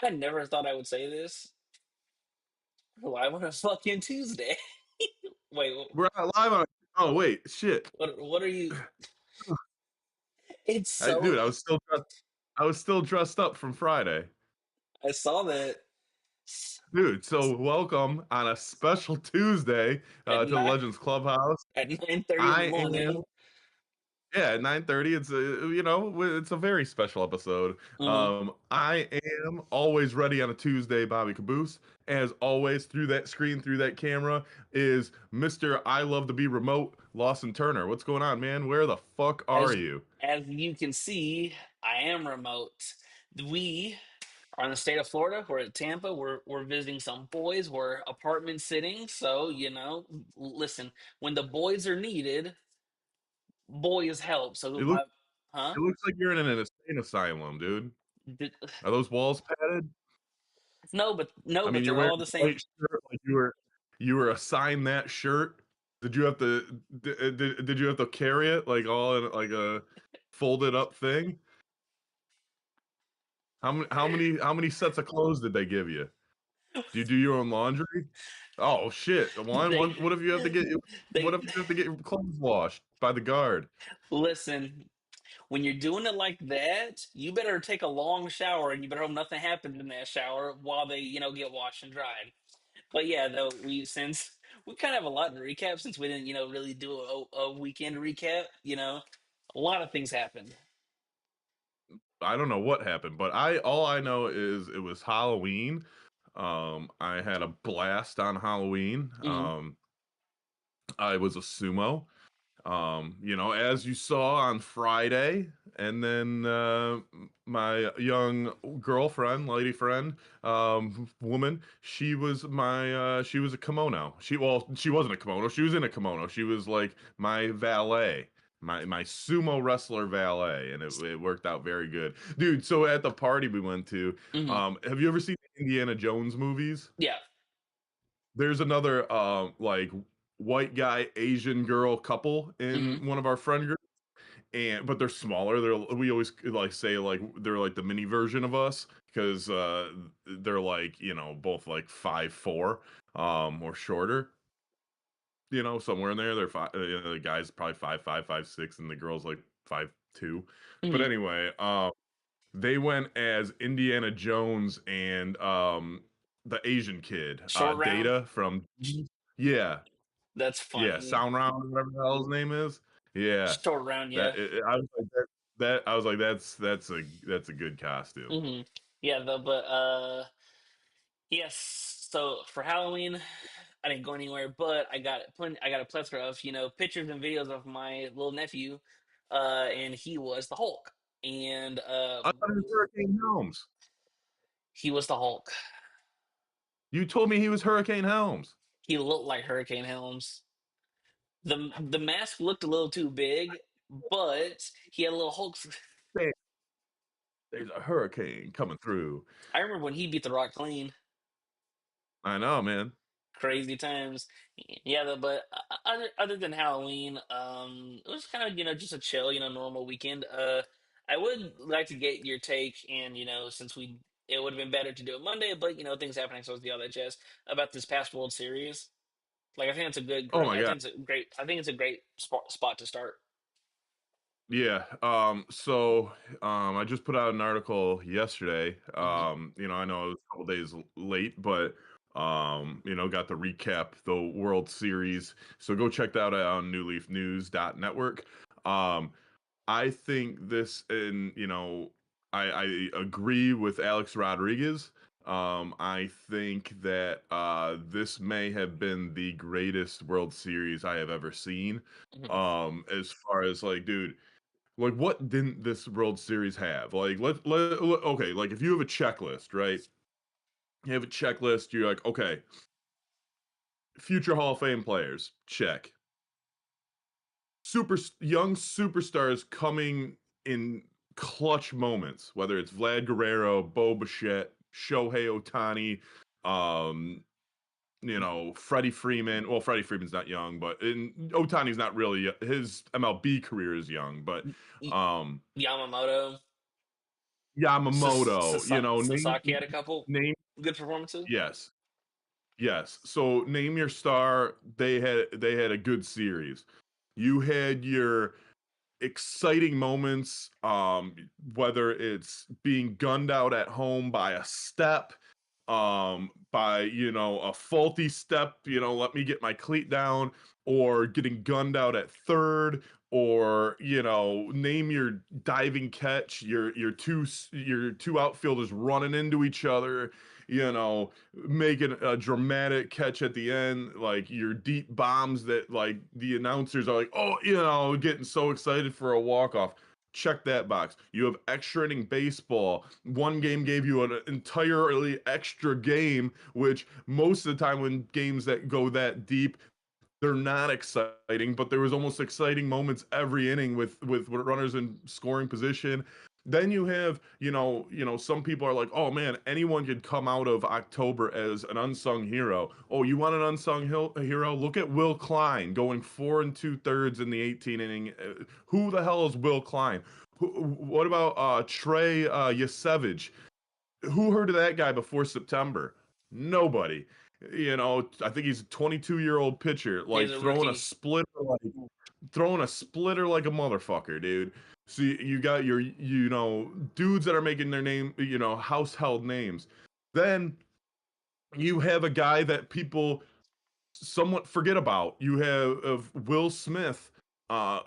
I never thought I would say this. Live on a fucking Tuesday. Wait, We're not live on. Oh wait, shit, what are you? It's so. dude. I was still dressed up from Friday, I saw that dude. So welcome on a special Tuesday at to the nine Legends Clubhouse. at 9:30 in the I morning. am Yeah, at 9:30. It's it's a very special episode. Mm-hmm. I am always ready on a Tuesday, Bobby Caboose. As always, through that screen, through that camera, is Mr. I Love to Be Remote, Lawson Turner. What's going on, man? Where the fuck are As you? as you can see, I am remote. We are in the state of Florida. We're at Tampa. We're visiting some boys. We're apartment sitting. So listen. When the boys are needed, boys help. It So looks huh? it looks like you're in an insane asylum, dude. Did, Are those walls padded? no, I but mean, you're they're wearing all the a same. white shirt like you were assigned that shirt. Did you have to carry it like all in like a folded up thing? How many sets of clothes did they give you? Do you do your own laundry? Oh shit. They What if you have to get they your clothes washed by the guard? listen. When you're doing it like that, you better take a long shower and you better hope nothing happened in that shower while they, get washed and dried. But yeah, though since we kind of have a lot to recap since we didn't, really do a weekend recap, a lot of things happened. I don't know what happened, but I all I know is it was Halloween. I had a blast on Halloween. Hmm. I was a sumo. As you saw on Friday, and then my young girlfriend, lady friend, woman, she was a kimono. She wasn't a kimono. She was in a kimono. She was like my valet, my sumo wrestler valet, and it worked out very good, dude. So at the party we went to, Hmm. have you ever seen the Indiana Jones movies? Yeah. There's another like white guy Asian girl couple Hmm. in one of our friend groups, and but they're smaller. We always like say like they're like the mini version of us because they're like both like 5'4" or shorter. Somewhere in there they're the guy's probably 5'5", 5'6", and the girl's like 5'2". But Hmm. anyway, they went as Indiana Jones and the Asian kid, Short round. Data from yeah, That's yeah, funny. Sound Round, whatever the hell his name is. Yeah, Short round. that Yeah. I was like that I was like that's a good costume. Hmm. Yeah. Though, but yes. So for Halloween, I didn't go anywhere, but I got a plethora of pictures and videos of my little nephew, and he was the Hulk, and I thought it was Hurricane Helms. he was the Hulk. You told me he was Hurricane Helms. He looked like Hurricane Helms. The mask looked a little too big, but he had a little Hulk. Man, there's a hurricane coming through. I remember when he beat the Rock clean. I know, man. Crazy times. Yeah, but other than Halloween, it was kind of just a chill, normal weekend. I would like to get your take, and since it would have been better to do it Monday, but things happening, so it's the all that jazz about this past World Series. Like I think it's a good, Oh my I God. think it's a great, I think it's a great spot to start. Yeah. I just put out an article yesterday. Hmm. I know I was a couple days late, but got to recap the World Series. So go check that out on newleafnews.network. Um, I think this, and I agree with Alex Rodriguez. I think that this may have been the greatest World Series I have ever seen. Hmm. As far as like, dude, like what didn't this World Series have? Like, okay, like if you have a checklist, right? You have a checklist. You're like, okay, future Hall of Fame players, check. Young superstars coming in clutch moments, whether it's Vlad Guerrero, Bo Bichette, Shohei Ohtani, um, Freddie Freeman. Well, Freddie Freeman's not young, but Ohtani's not really his MLB career is young, but um, Yamamoto. Yamamoto. Sasaki had a couple Name good performances. yes, yes. So name your star. They had a good series. You had your exciting moments, whether it's being gunned out at home by a step, by a faulty step, let me get my cleat down, or getting gunned out at third, or name your diving catch, your two outfielders running into each other, making a dramatic catch at the end, like your deep bombs that like the announcers are like, oh, getting so excited for a walk off. Check that box. You have extra inning baseball. One game gave you an entirely extra game, which most of the time when games that go that deep, they're not exciting, but there was almost exciting moments every inning with runners in scoring position. Then you have, some people are like, "Oh man, anyone could come out of October as an unsung hero." Oh, you want an unsung hero? Look at Will Klein going 4 2/3 in the 18 inning. Who the hell is Will Klein? What about Trey Yasevich? Who heard of that guy before September? Nobody. I think he's a 22-year-old pitcher, He's like a rookie. throwing a splitter like a motherfucker, dude. So you got your dudes that are making their name, household names. Then you have a guy that people somewhat forget about. You have of Will Smith,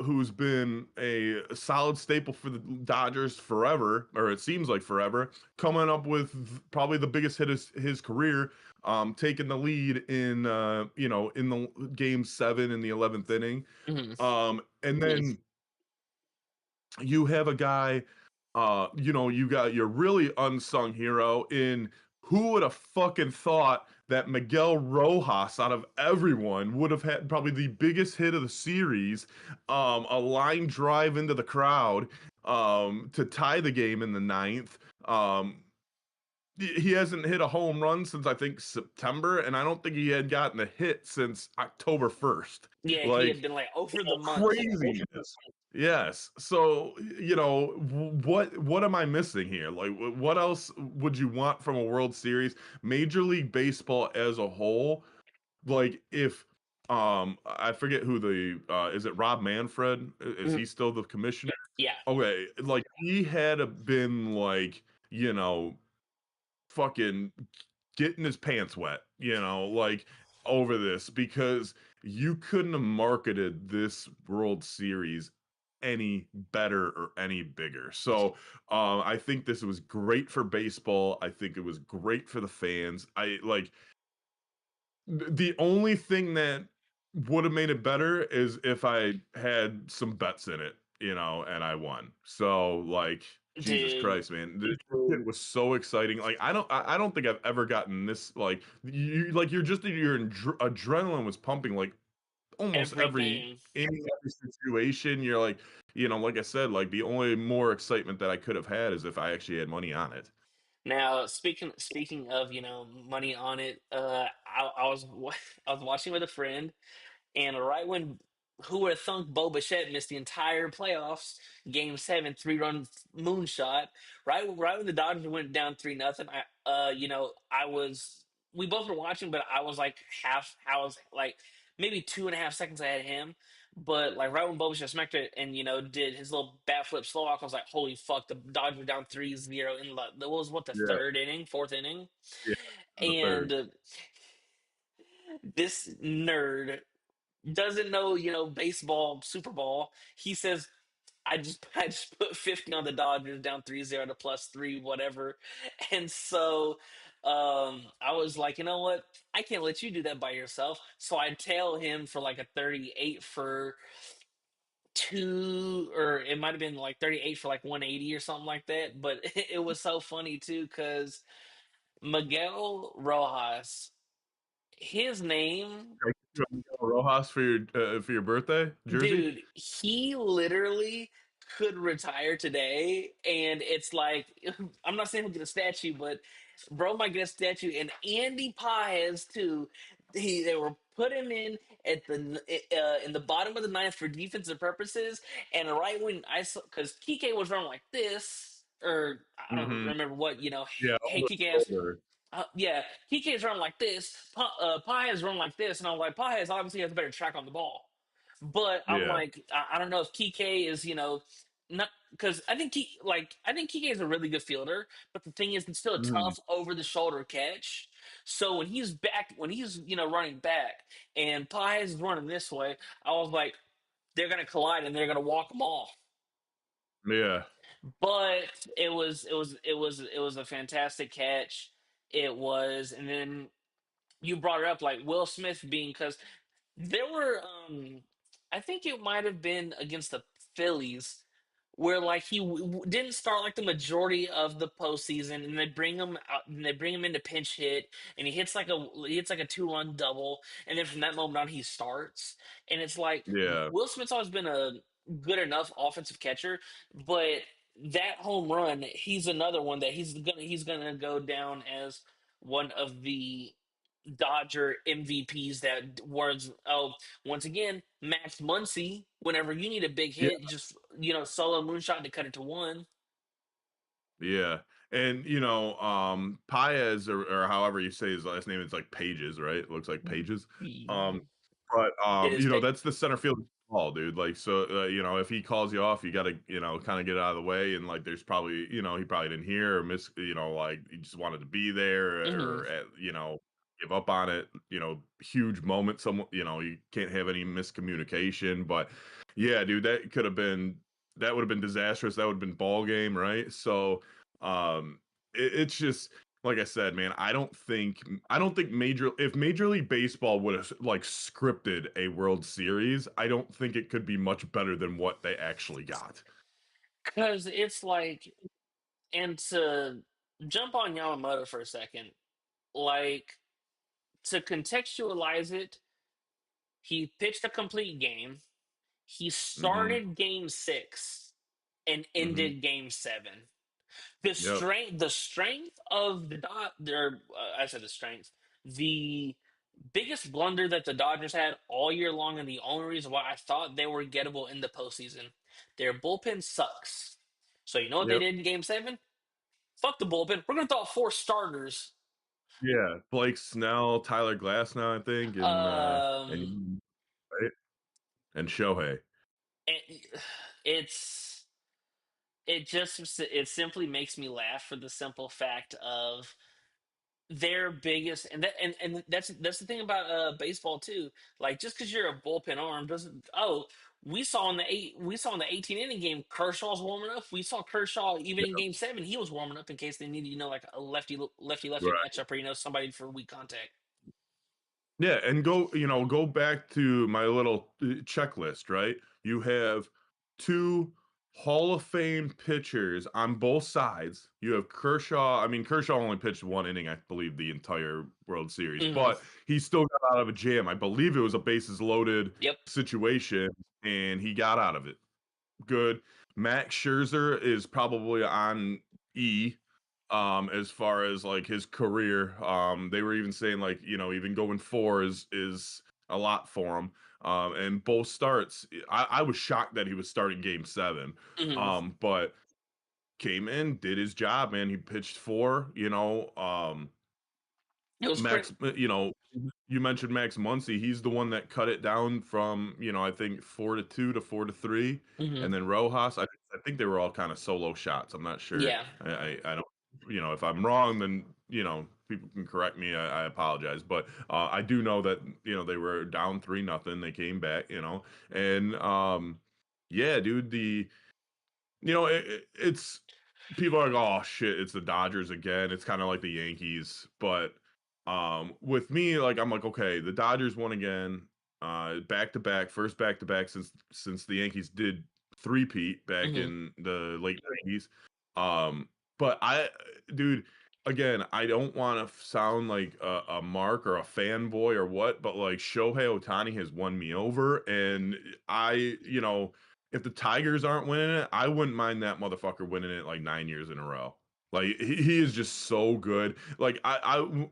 who's been a solid staple for the Dodgers forever, or it seems like forever, coming up with probably the biggest hit of his career, taking the lead in the game 7 in the 11th inning. Hmm. And then you have a guy, you got your really unsung hero in who would have fucking thought that Miguel Rojas, out of everyone, would have had probably the biggest hit of the series, a line drive into the crowd, to tie the game in the ninth. He hasn't hit a home run since I think September, and I don't think he had gotten a hit since October 1st. Yeah, he had Like, been like over the month. craziness. Yes. So, what am I missing here? Like, what else would you want from a World Series? Major League Baseball as a whole, like if I forget who the is it Rob Manfred? Is Mhm. he still the commissioner? Yeah, Okay, like he had been like, fucking getting his pants wet, like over this because you couldn't have marketed this World Series any better or any bigger. So I think this was great for baseball. I think it was great for the fans. I like the only thing that would have made it better is if I had some bets in it, and I won. So like Jesus dude. Christ, man, this shit was so exciting. Like I don't think I've ever gotten this like your adrenaline was pumping like almost Every every game. any every situation. You're like, like I said, like the only more excitement that I could have had is if I actually had money on it. Now, speaking of money on it, I was watching with a friend. And right when who would have thunk Bo Bichette missed the entire playoffs, Game 7, 3-run moonshot. Right when the Dodgers went down 3-0, I was we both were watching, but I was like I was like maybe 2.5 seconds ahead of him. But like right when Bo Bichette smacked it and did his little bat flip slow walk, I was like, holy fuck, the Dodgers were down 3-0 in that was what the Yeah, third inning, fourth inning, yeah, the and third. this nerd doesn't know, baseball, Super Bowl. He says, I just put 50 on the Dodgers down 3-0 to +3, whatever. And so I was like, you know what? I can't let you do that by yourself. So I tail him for like a 38 for two, or it might have been like 38 for like 180 or something like that. But it was so funny too, because Miguel Rojas, his name. Like, Rojas for your birthday jersey. Dude, he literally could retire today, and it's like I'm not saying he'll get a statue, but bro might get a statue, and Andy Paez too. They were put him in at the in the bottom of the ninth for defensive purposes, and right when I saw because Kike was running like this, or I don't Mm-hmm. remember what Yeah, Hey, over kick the ass. shoulder. Yeah, Kike's run like this. Pie has run like this, and I'm like, Pie has obviously has a better track on the ball. But I'm Yeah. like, I don't know if Kike is, not because I think Kike is a really good fielder, but the thing is, it's still a Mhm. tough over the shoulder catch. So when he's running back, and Pie is running this way, I was like, they're gonna collide and they're gonna walk them off. Yeah. But it was a fantastic catch. It was, and then you brought it up like Will Smith being because there were I think it might have been against the Phillies where like he didn't start like the majority of the postseason, and they bring him out and they bring him into pinch hit, and he hits like a 2-run double, and then from that moment on he starts, and it's like Yeah. Will Smith's always been a good enough offensive catcher, but that home run, he's another one that he's gonna go down as one of the Dodger MVPs that was once again Max Muncy. Whenever you need a big Yeah. hit, just solo moonshot to cut it to one. Yeah. And Paez or however you say his last name, it's like Pages, right? It looks like Pages. Um, but It is big. that's the center field call, dude. Like so, if he calls you off, you got to kind of get out of the way. And like, there's probably he probably didn't hear or miss, like he just wanted to be there Hmm. or give up on it. Huge moment. Some you can't have any miscommunication. But yeah, dude, that would have been disastrous. That would have been ball game, right? So it's just like I said, man. I don't think Major League Baseball would have like scripted a World Series, I don't think it could be much better than what they actually got. Because it's like, and to jump on Yamamoto for a second, like to contextualize it, he pitched a complete game. He Mm-hmm. started game 6 and Mm-hmm. ended game 7. Yep. The strength of the dot their I said the strength, the biggest blunder that the Dodgers had all year long, and the only reason why I thought they were gettable in the postseason, their bullpen sucks. So you know what they Yep. did in game 7? Fuck the bullpen, we're gonna throw out 4 starters. Yeah. Blake Snell, Tyler Glass now, I think, um and right? And Shohei. and it's it simply makes me laugh for the simple fact of their biggest, and that's the thing about baseball too. Like, just because you're a bullpen arm doesn't. Oh, we saw in the 18 inning game, Kershaw's warming up. We saw Kershaw even in game 7. He was warming up in case they needed like a lefty Right. matchup, or somebody for weak contact. Yeah, and go back to my little checklist, right? You have two Hall of Fame pitchers on both sides. You have Kershaw. I mean, Kershaw only pitched one inning, I believe, the entire World Series, Hmm. but he still got out of a jam. I believe it was a bases loaded Yep. situation, and he got out of it. Good. Max Scherzer is probably on E as far as like his career. They were even saying like, even going 4 is a lot for him. And both starts, I was shocked that he was starting game 7. Hmm. But came in, did his job, man. He pitched 4, It was pretty. Max, you mentioned Max Muncy. He's the one that cut it down from, I think 4-2 to 4-3, Hmm. and then Rojas. I think they were all kind of solo shots. I'm not sure. Yeah. I don't, if I'm wrong, then people can correct me. I apologize, but I do know that they were down 3-0. They came back, and yeah, dude. It's people are like, oh shit, it's the Dodgers again. It's kind of like the Yankees, but with me, like I'm like, okay, the Dodgers won again, back to back, first back to back since the Yankees did three-peat back Hmm. in the late 90s. But dude, again, I don't want to sound like a mark or a fanboy or what, but like Shohei Ohtani has won me over, and if the Tigers aren't winning it, I wouldn't mind that motherfucker winning it like 9 years in a row. Like he is just so good. Like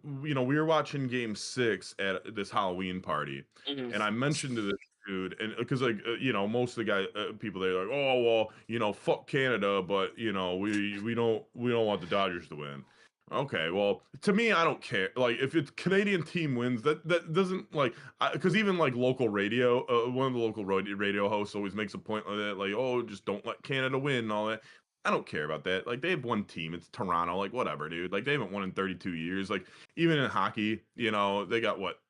we were watching Game 6 at this Halloween party, Hmm. and I mentioned to this dude, and because like most of the people they're like, oh well, fuck Canada, but we don't want the Dodgers to win. Okay, well, to me, I don't care. Like, if it's Canadian team wins, that doesn't like, because even like local radio, one of the local radio hosts always makes a point of that, like, oh, just don't let Canada win and all that. I don't care about that. Like, they have one team, it's Toronto. Like, whatever, dude. Like, they haven't won in 32 years. Like, even in hockey, they got what,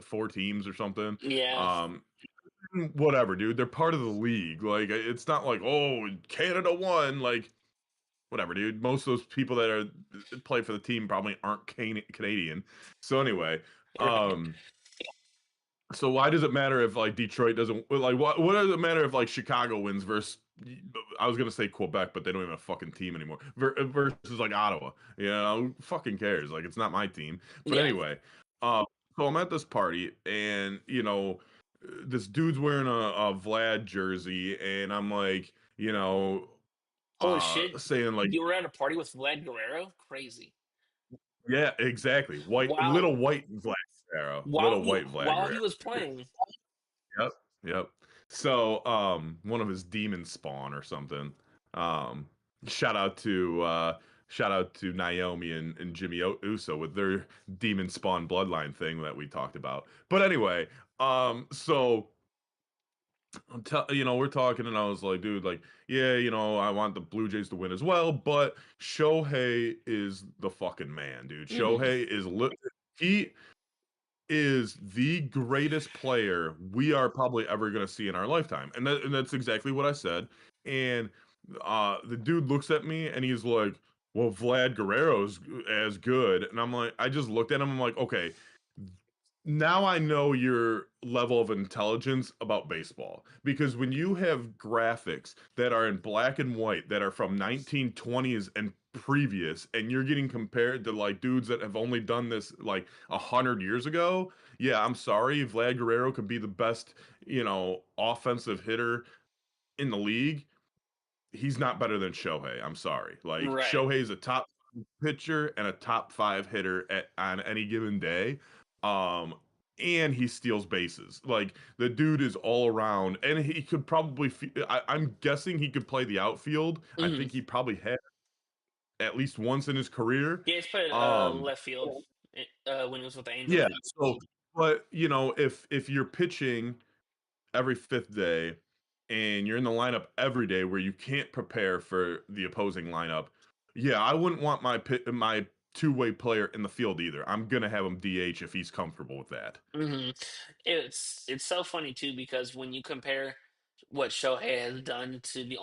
four teams or something. Yeah. Um, whatever, dude. They're part of the league. Like, it's not like, oh, Canada won. Like, whatever, dude. Most of those people that play for the team probably aren't Canadian. So anyway, Right. um, so why does it matter if like Detroit doesn't like what does it matter if like Chicago wins versus I was gonna say Quebec, but they don't even have a fucking team anymore. Versus like Ottawa, who fucking cares? Like it's not my team. But Yeah. anyway, uh, so I'm at this party, and this dude's wearing a Vlad jersey, and I'm like, Holy shit. saying like, You were at a party with Vlad Guerrero? Crazy. yeah, exactly, While little white Vlad Guerrero, while little he white Vlad while Guerrero. he was playing. Yep, yep. So, one of his demon spawn or something. Um, shout out to Naomi and Jimmy Uso with their demon spawn bloodline thing that we talked about. But anyway, so we're talking, and I was like, dude, like, yeah, I want the Blue Jays to win as well, but Shohei is the fucking man, dude. Mhm. Shohei is he is the greatest player we are probably ever going to see in our lifetime. And that's exactly what I said. And the dude looks at me and he's like, "Well, Vlad Guerrero's as good." And I'm like, I just looked at him, I'm like, "Okay, now I know your level of intelligence about baseball, because when you have graphics that are in black and white that are from 1920s and previous, and you're getting compared to like dudes that have only done this like 100 years ago, yeah, I'm sorry, Vlad Guerrero could be the best, offensive hitter in the league. He's not better than Shohei. I'm sorry. Like, Right. Shohei's a top pitcher and a top five hitter on any given day. Um, and he steals bases. Like, the dude is all around, and he could probably. I'm guessing he could play the outfield. I Mhm. think he probably had at least once in his career. Yeah, he's played Um, left field when he was with the yeah. Angels. So, but if you're pitching every fifth day and you're in the lineup every day where you can't prepare for the opposing lineup, yeah, I wouldn't want my two-way player in the field either. I'm gonna have him DH if he's comfortable with that. Hmm. It's so funny too because when you compare what Shohei has done to the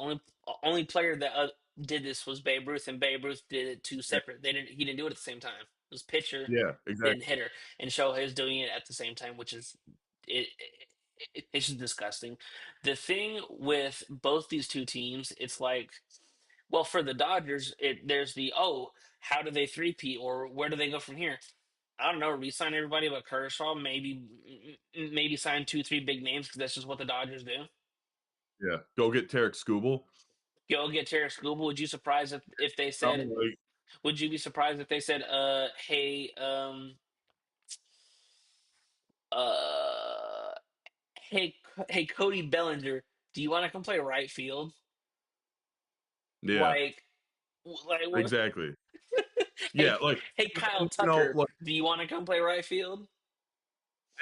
only player that did this was Babe Ruth, and Babe Ruth did it two Yeah, separate. He didn't do it at the same time. It was pitcher, yeah, then exactly. hitter, and Shohei is doing it at the same time, which is it's just disgusting. The thing with both these two teams, it's like, well, for the Dodgers, there's the, oh, how do they three-peat, or where do they go from here? I don't know, re-sign everybody but Kershaw, maybe sign two, three big names because that's just what the Dodgers do. Yeah, go get Tarek Skubal. Go get Terry Scuba. Would you surprised if they No, said? like, Would you be surprised if they said, hey, uh, hey, Cody Bellinger, do you want to come play right field? yeah, Like, what? exactly. Hey, Yeah, like, hey, Kyle and, Tucker, like, do you want to come play right field?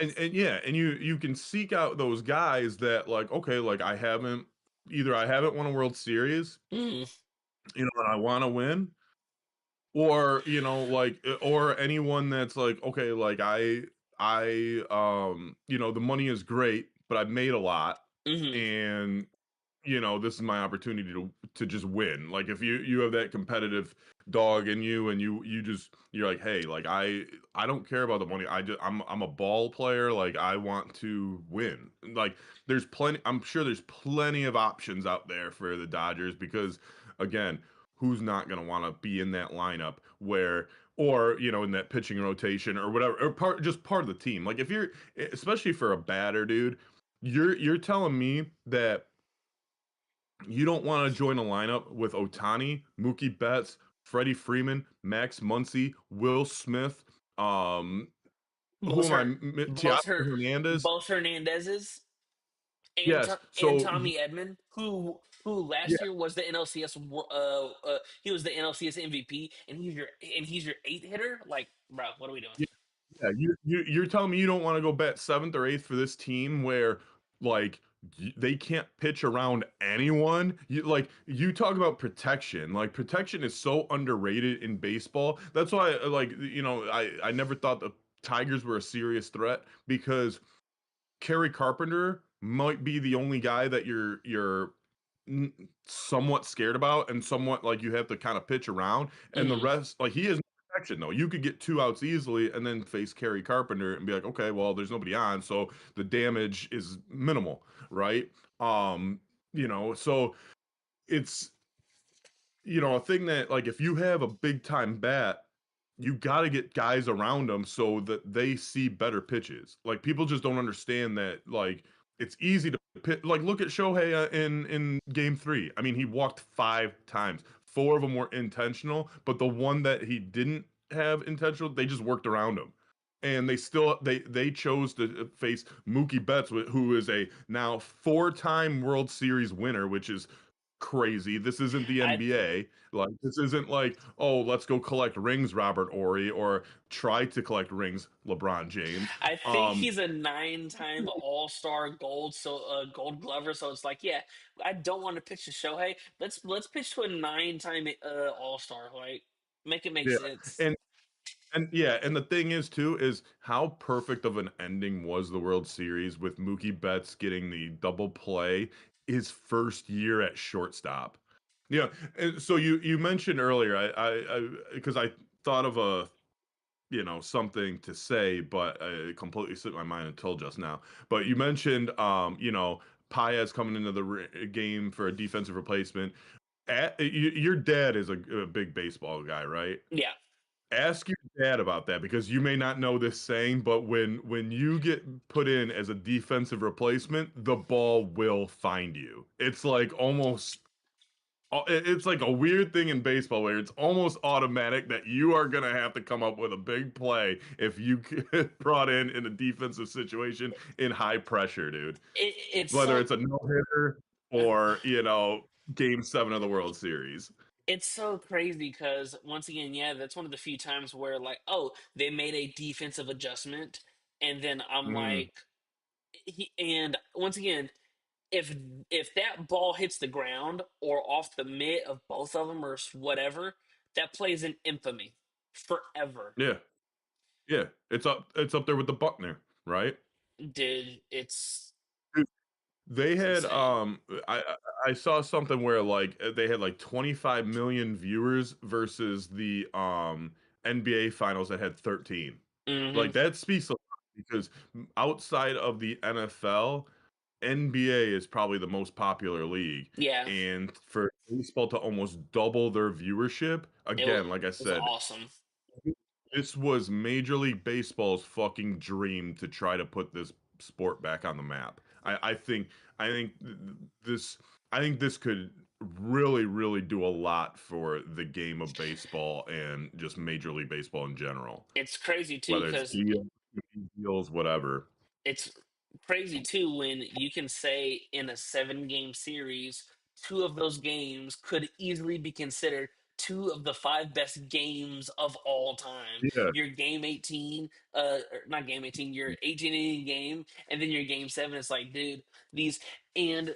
and yeah, and you can seek out those guys that like, okay, like I haven't won a World Series, Mm, and I want to win, or like, or anyone that's like, okay, like the money is great, but I've made a lot, hmm. and this is my opportunity to just win. Like, if you have that competitive dog in you, and you're like, hey, like, I don't care about the money. I'm a ball player. Like, I want to win. Like, I'm sure there's plenty of options out there for the Dodgers, because again, who's not going to want to be in that lineup where, or in that pitching rotation or whatever, or part of the team. Like, if you're, especially for a batter, dude, you're telling me that you don't want to join a lineup with Otani, Mookie Betts, Freddie Freeman, Max Muncy, Will Smith, who Both am I? her, Teoscar both her, Hernandez. both Hernandezes. Yes. And So Tommy Edman, who yeah, last year was the NLCS he was the NLCS MVP, and he's your eighth hitter. Like, bro, what are we doing? yeah, yeah. You're telling me you don't want to go bet seventh or eighth for this team where like they can't pitch around anyone. You talk about protection. Like protection is so underrated in baseball. That's why I never thought the Tigers were a serious threat because Kerry Carpenter might be the only guy that you're somewhat scared about and somewhat like you have to kind of pitch around. And the Hmm. rest, like he has no protection though. You could get two outs easily and then face Kerry Carpenter and be like, okay, well, there's nobody on, so the damage is minimal, right? Um, so it's a thing that like if you have a big time bat, you got to get guys around them so that they see better pitches. Like people just don't understand that like it's easy to pitch. Like look at Shohei in game 3. I mean, he walked 5 times. 4 of them were intentional, but the one that he didn't have intentional, they just worked around him. And they chose to face Mookie Betts, who is a now 4-time World Series winner, which is crazy. This isn't the I NBA. Like this isn't like, oh, let's go collect rings, Robert Ory, or try to collect rings, LeBron James. I think he's a nine-time All-Star Gold Glover. So it's like, yeah, I don't want to pitch to Shohei. Let's pitch to a nine-time All-Star. Like, make it make Yeah. sense. And and the thing is too is how perfect of an ending was the World Series with Mookie Betts getting the double play his first year at shortstop. Yeah, and so you mentioned earlier, because I thought of a something to say, but it completely slipped my mind until just now. But you mentioned, Paez coming into the game for a defensive replacement. Your dad is a big baseball guy, right? Yeah. Ask your dad about that because you may not know this saying, but when you get put in as a defensive replacement, the ball will find you. It's like almost it's like a weird thing in baseball where it's almost automatic that you are going to have to come up with a big play if you get brought in a defensive situation in high pressure, dude. It's Whether so it's a no-hitter or, game 7 of the World Series. it's so crazy because once again, yeah, that's one of the few times where like, oh, they made a defensive adjustment, and then I'm Mm, like, and once again, if that ball hits the ground or off the mitt of both of them or whatever, that plays in infamy forever. yeah. Yeah. It's up there with the Buckner, right? Dude, it's They it's had insane. I saw something where like they had like 25 million viewers versus the NBA finals that had 13. Hmm. Like that speaks a lot because outside of the NFL, NBA is probably the most popular league. Yeah, And for baseball to almost double their viewership, again, like I was said, awesome. this was Major League Baseball's fucking dream to try to put this sport back on the map. I think this I think this could really, really do a lot for the game of baseball and just Major League Baseball in general. It's crazy too Whether it's because deals, whatever. it's crazy too when you can say in a 7 game series, two of those games could easily be considered two of the five best games of all time. Yeah. Your game 18, or not game 18, your 18 inning game, and then your game 7 is like, dude, these and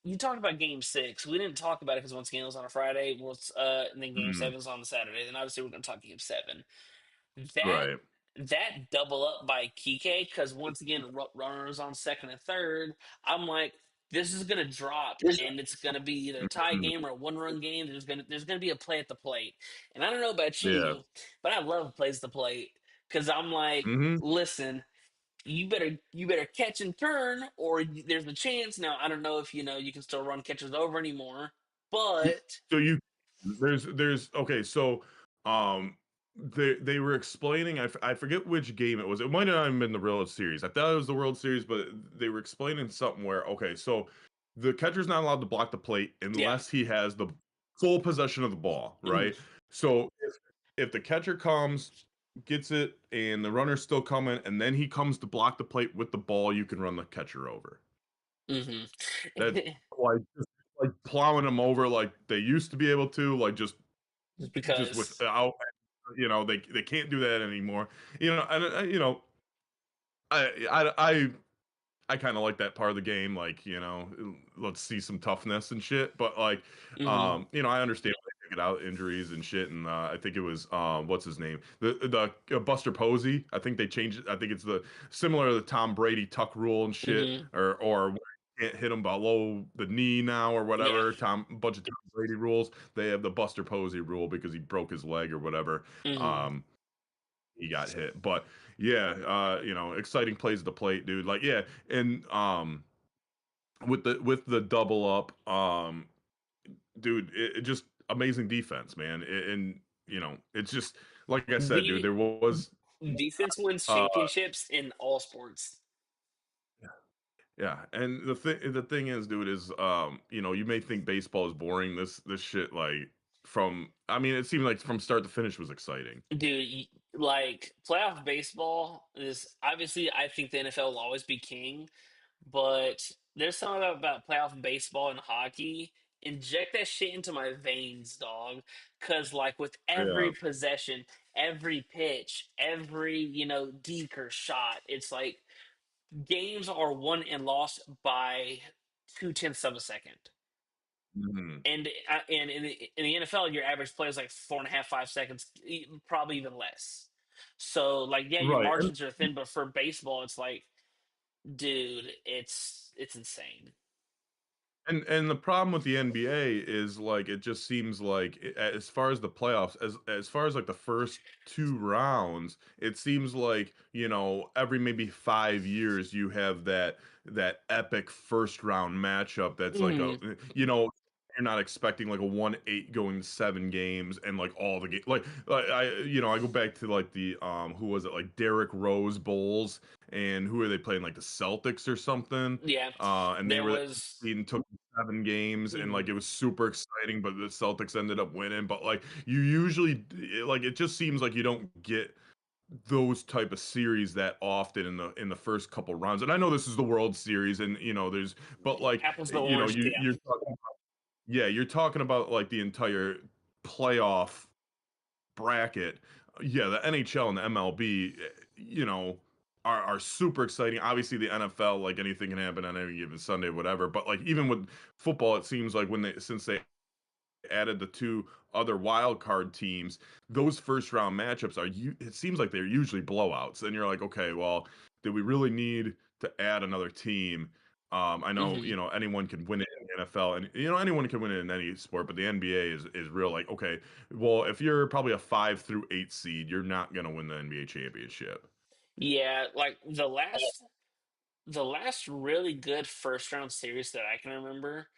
you talked about game 6. We didn't talk about it because once again it was on a Friday. And then game Mm, 7 is on the Saturday. Then obviously we're going to talk game 7. That right. that double up by Kike, because once again, runners on second and third. I'm like, this is gonna drop, and it's gonna be either a tie Mm, game or a 1 run game. There's gonna be a play at the plate, and I don't know about yeah. you, but I love plays at the plate because I'm like, Hmm. listen, you better catch and turn, or there's a chance. Now I don't know if you can still run catches over anymore, but So there's okay, so um they were explaining I forget which game it was. It might not have even been the World Series. I thought it was the World Series, but they were explaining something where okay, so the catcher's not allowed to block the plate yeah. unless he has the full possession of the ball, Mhm. right? So if the catcher comes, gets it, and the runner's still coming, and then he comes to block the plate with the ball, you can run the catcher over. Hmm. That's like just like plowing them over like they used to be able to, like Just just because. without, they can't do that anymore. And I kind of like that part of the game, like, let's see some toughness and shit. But like, Hmm. I understand why they took it out, injuries and shit. And I think it was what's his name, the Buster Posey. I think they changed it. I think it's the similar to the Tom Brady tuck rule and shit, Hmm. or can't hit him below the knee now or Yeah. whatever. Bunch of Tom Brady rules. They have the Buster Posey rule because he broke his leg or whatever. Hmm. Um, he got hit. But yeah, exciting plays at the plate, dude. Like, yeah, and with the double up, dude, it just amazing defense, man. And it's just like I said, dude, The there was defense wins uh championships in all sports. yeah, and the thing is, dude, is you may think baseball is boring. This shit, like, I mean, it seemed like from start to finish was exciting. Dude, like playoff baseball is obviously, I think the NFL will always be king, but there's something about playoff baseball and hockey. Inject that shit into my veins, dog. Because, like, with Yeah. every possession, every pitch, every, deke or shot, it's like games are won and lost by 2/10 of a second. Mhm. And in the NFL, your average play is like 4.5, 5 seconds, probably even less. So, like, yeah, your Right. margins are thin, but for baseball, it's like, dude, it's insane. And the problem with the NBA is, like, it just seems like, as far as the playoffs, as far as like the first two rounds, it seems like, every maybe 5 years you have that epic first round matchup that's like Mm, you're not expecting like a 1-8 going to 7 games, and like all the game, like I go back to like the who was it, like Derrick Rose Bulls, and who are they playing, like the Celtics or something, yeah, and they there were was. and took 7 games, and like Mhm. it was super exciting, but the Celtics ended up winning. But like you usually, like, it just seems like you don't get those type of series that often in the first couple rounds. And I know this is the World Series, and there's, but like, Apples to orange, yeah. you're talking about like the entire playoff bracket. Yeah, the NHL and the MLB, are super exciting. Obviously, the NFL, like, anything can happen on any given Sunday, whatever. But like, even with football, it seems like since they added the two other wild card teams, those first round matchups it seems like they're usually blowouts. And you're like, okay, well, did we really need to add another team? I know, Hmm. anyone can win it in the NFL, and anyone can win it in any sport, but the NBA is real, like, okay, well, if you're probably a 5 through 8 seed, you're not gonna win the NBA championship. Yeah, like the last really good first round series that I can remember.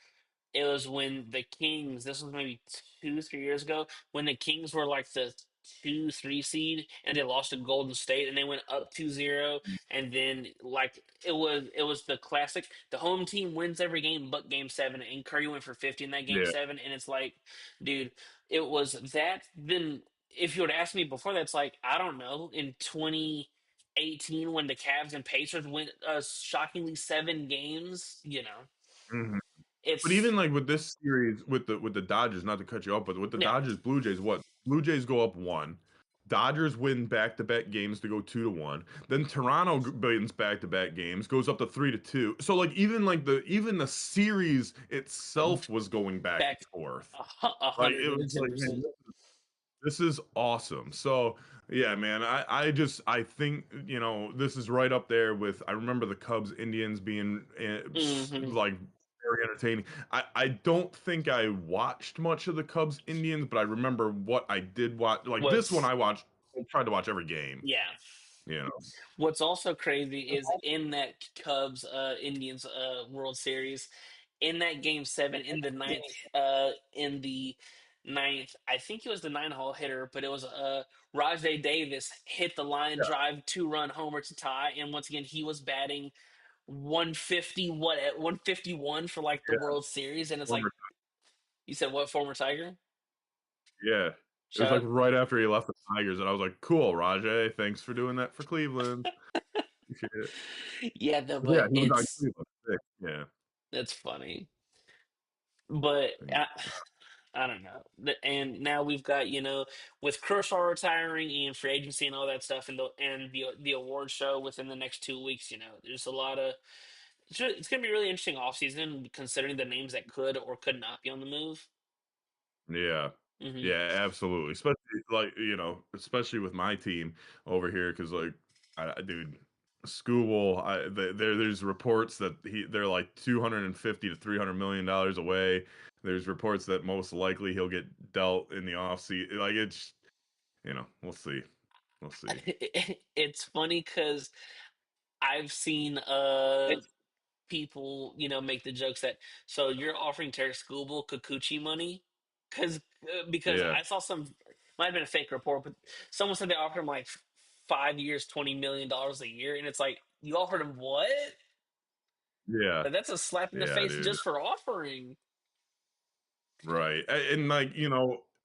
It was when the Kings, this was maybe 2, 3 years ago, when the Kings were like the 2, 3 seed and they lost to Golden State and they went up 2-0. And then, like, it was the classic, the home team wins every game but game seven, and Curry went for 50 in that game Yeah. seven. And it's like, dude, it was that. Then if you would ask me before that, it's like, I don't know, in 2018 when the Cavs and Pacers went shockingly 7 games, Mhm. But it's even like with this series with the Dodgers, not to cut you off, but with the yeah. Dodgers Blue Jays, what? Blue Jays go up one. Dodgers win back-to-back games to go 2-1. Then Toronto wins back-to-back games, goes up to 3-2. So like, even the series itself was going back Back and forth. a Like, hundred it was and ten like, man, percent. this is awesome. So yeah, man, I think, this is right up there with, I remember the Cubs Indians being, Hmm. like, very entertaining. I don't think I watched much of the Cubs Indians, but I remember what I did watch. Like, this one, What's I tried to watch every game. Yeah. You know. What's also crazy is in that Cubs Indians World Series, in that game seven, in the ninth, I think it was the 9 hole hitter, but it was Rajay Davis hit the line Yeah, drive 2 run homer to tie, and once again he was batting 150, what, at 151 for like the yeah. World Series, and it's like, Former- you said, what, former Tiger? Yeah. It was like Shout right after he left the Tigers, and I was like, "Cool, Rajay, thanks for doing that for Cleveland." Appreciate it. Yeah, no, Yeah, but he was on Cleveland. Sick. Yeah. That's funny. But I don't know. And now we've got, with Kershaw retiring and free agency and all that stuff, and the award show within the next 2 weeks. There's a lot of it's going to be a really interesting offseason considering the names that could or could not be on the move. Yeah. Hmm. Yeah, absolutely. Especially like, especially with my team over here, because like, dude, Scooble, there's reports that they're like 250 to $300 million away. There's reports that most likely he'll get dealt in the offseason. Like it's, we'll see. We'll see. It's funny because I've seen people, make the jokes that so you're offering Terry Scoobel Kikuchi money because Yeah. I saw might have been a fake report, but someone said they offered him like 5 years, $20 million a year, and it's like you offered him what? Yeah. Like that's a slap in the Yeah, face dude. just for offering. Right. And like,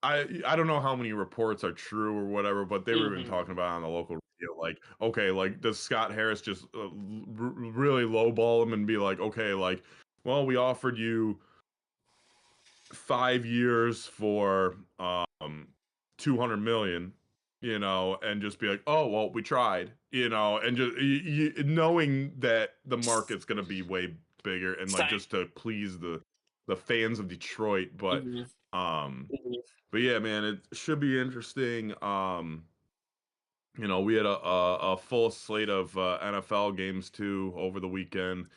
I don't know how many reports are true or whatever, but they were even Hmm. talking about on the local radio, like, okay, like, does Scott Harris just really lowball him and be like, okay, like, well, we offered you 5 years for 200 million, and just be like, oh, well, we tried, and just knowing that the market's going to be way bigger and like Sign. just to please the fans of Detroit, Hmm. um but yeah, man, it should be interesting. We had a full slate of NFL games too over the weekend.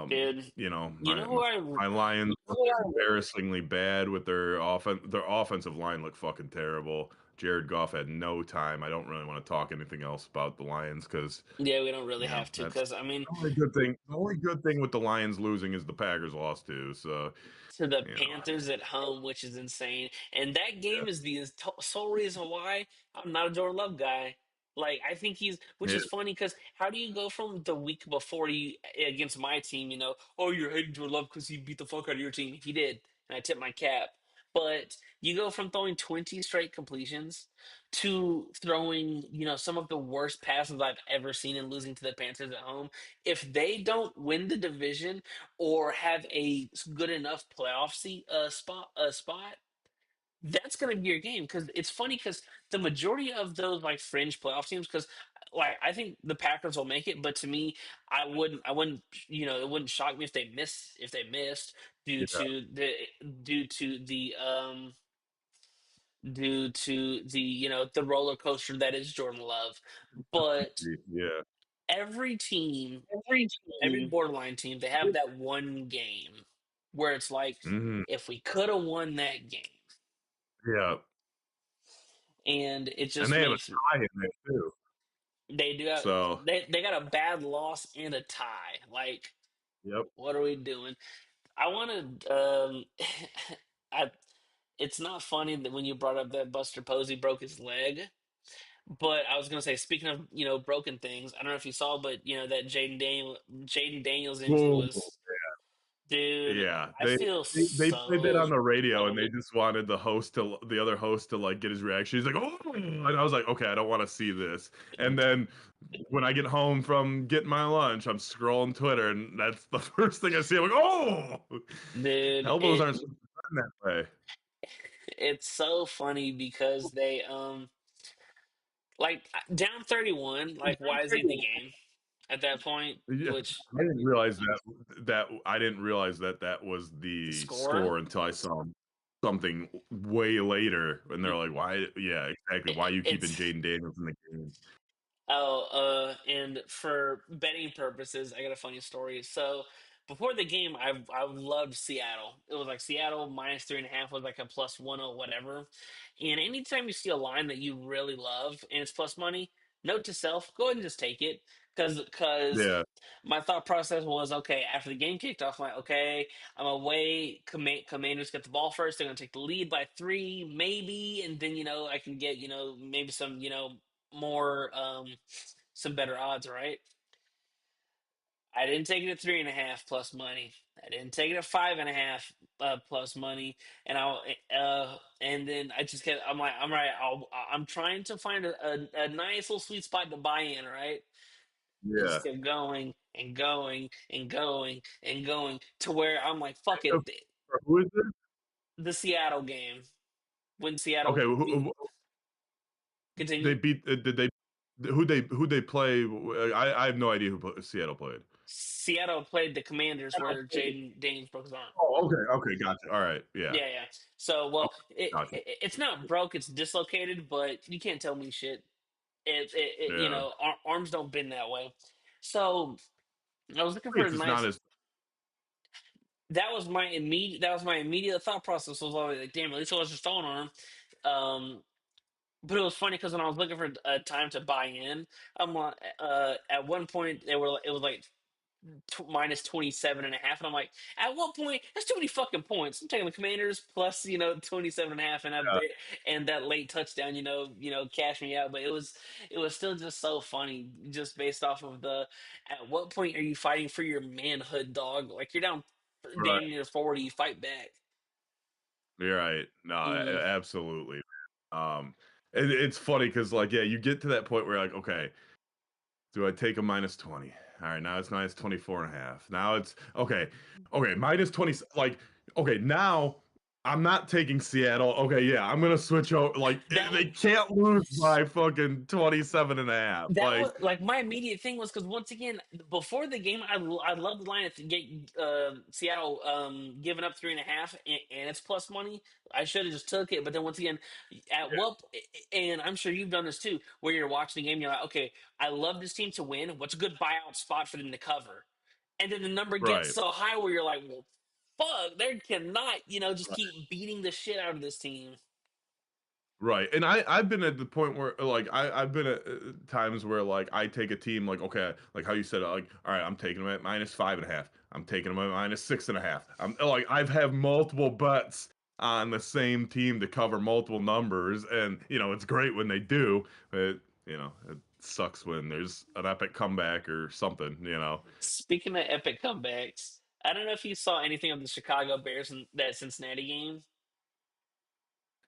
Dude, you My know who my Lions look embarrassingly bad with their offensive line looked fucking terrible. Jared Goff had no time. I don't really want to talk anything else about the Lions because, yeah, we don't really have to that's because I mean, the only good thing. The only good thing with the Lions losing is the Packers lost too. So, to the you know, Panthers at home, which is insane. And that game is the sole reason why I'm not a Jordan Love guy. Like, I think which yeah, is funny because how do you go from the week before against my team, oh, you're hating Jordan Love because he beat the fuck out of your team. He did, and I tip my cap. But you go from throwing 20 straight completions to throwing, some of the worst passes I've ever seen and losing to the Panthers at home. If they don't win the division, or have a good enough playoff spot, that's going to be your game. Because it's funny because the majority of those like fringe playoff teams, because like I think the Packers will make it, but to me, I wouldn't, it wouldn't shock me if they missed due yeah, to the due to the um due to the roller coaster that is Jordan Love. But yeah. every team, Every every team. borderline team, they have that one game where it's like, Hmm. if we could have won that game, Yeah, and it and just they have a makes tie in there too. they do have, So, they got a bad loss and a tie. Like, yep. what are we doing? I want to. I. It's not funny that when you brought up that Buster Posey broke his leg, but I was gonna say, speaking of broken things, I don't know if you saw, but that Jaden Daniels injury Whoa. was, dude. Yeah, I feel they played that so. on the radio, and they just wanted the other host to like get his reaction. He's like, "Oh," and I was like, "Okay, I don't want to see this." And then when I get home from getting my lunch, I'm scrolling Twitter, and that's the first thing I see. I'm like, "Oh, Dude, elbows aren't supposed to be done that way." it's so funny because they like down 31, like why is he in the game at that point? Yeah, Which I didn't realize that I didn't realize that was the the score? score until I saw something way later, and they're like, "Why? Yeah, exactly. Why are you keeping It's Jaden Daniels in the game?" and for betting purposes, I got a funny story. So before the game, I loved Seattle. It was like Seattle -3.5 was like a +1 or whatever. And anytime you see a line that you really love and it's plus money, note to self, go ahead and just take it. Because Yeah, my thought process was, okay, after the game kicked off, I'm like, okay, I'm away. Commanders get the ball first. They're gonna take the lead by 3, maybe, and then I can get maybe some more some better odds, right? I didn't take it at 3.5 plus money. I didn't take it at 5.5 plus money, and then I just kept. I'm like, I'm right. I'm trying to find a nice little sweet spot to buy in, right? I yeah. just kept going. and going and going and going to where I'm like, fuck it. Who is it? The Seattle game when Seattle Okay, they continue. beat. Did they? Who they play? I have no idea Seattle played. Seattle played the Commanders where Jaden Daniels broke his arm. Oh, okay, okay, gotcha. All right, yeah, Yeah, yeah. So, well, gotcha. it's not broke; it's dislocated. But you can't tell me shit. You Yeah, know, arms don't bend that way. So I was looking I for a guess it's not nice. as That was my immediate thought process. Was always like, damn, at least it was just on arm. But it was funny because when I was looking for a time to buy in, I'm like, at one point it was like minus 27 and a half, and I'm like, at what point? That's too many fucking points. I'm taking the Commanders plus 27 and a half, and I yeah, bet and that late touchdown, cash me out. But it was still just so funny, just based off of the at what point are you fighting for your manhood, dog? Like you're down right. damn near 40, you fight back. You're right. No, Mm. absolutely. Um, it's funny because like yeah, you get to that point where you're like, okay, do I take a minus 20? All right, now it's minus 24 and a half. Now it's okay. Okay, minus 20 like okay, now I'm not taking Seattle. Okay, yeah, I'm gonna switch over like That they can't lose by fucking 27 and a half. That was Like like my immediate thing was because once again before the game I love the line to get Seattle giving up 3.5 and it's plus money. I should have just took it, but then once again at what and I'm sure you've done this too, where you're watching the game, you're like, okay, I love this team to win. What's a good buyout spot for them to cover? And then the number gets right. so high where you're like, well, fuck, they cannot just keep beating the shit out of this team. Right. And I've been at the point where like I've been at times where like I take a team like okay, like how you said like all right, I'm taking them at minus 5.5. I'm taking them at minus 6.5. I'm like I've have multiple bets on the same team to cover multiple numbers and it's great when they do, but it sucks when there's an epic comeback or something. Speaking of epic comebacks, I don't know if you saw anything of the Chicago Bears in that Cincinnati game.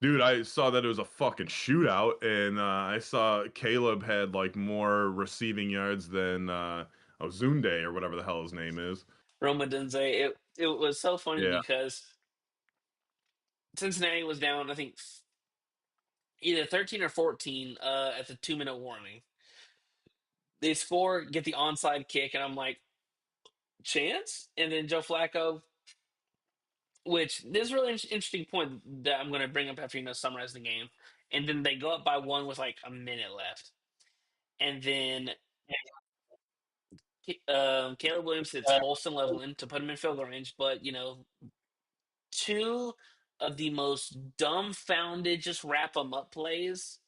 Dude, I saw that it was a fucking shootout, and I saw Caleb had like more receiving yards than Ozunde or whatever the hell his name is. Roma Dunze. It was so funny Yeah. because Cincinnati was down, I think, either 13 or 14 at the 2 minute warning. They score, get the onside kick, and I'm like, chance? And then Joe Flacco, which this is a really interesting point that I'm going to bring up after summarize the game. And then they go up by one with like a minute left. And then Caleb Williams hits Holston Leveland to put him in field goal range, but two of the most dumbfounded just wrap them up plays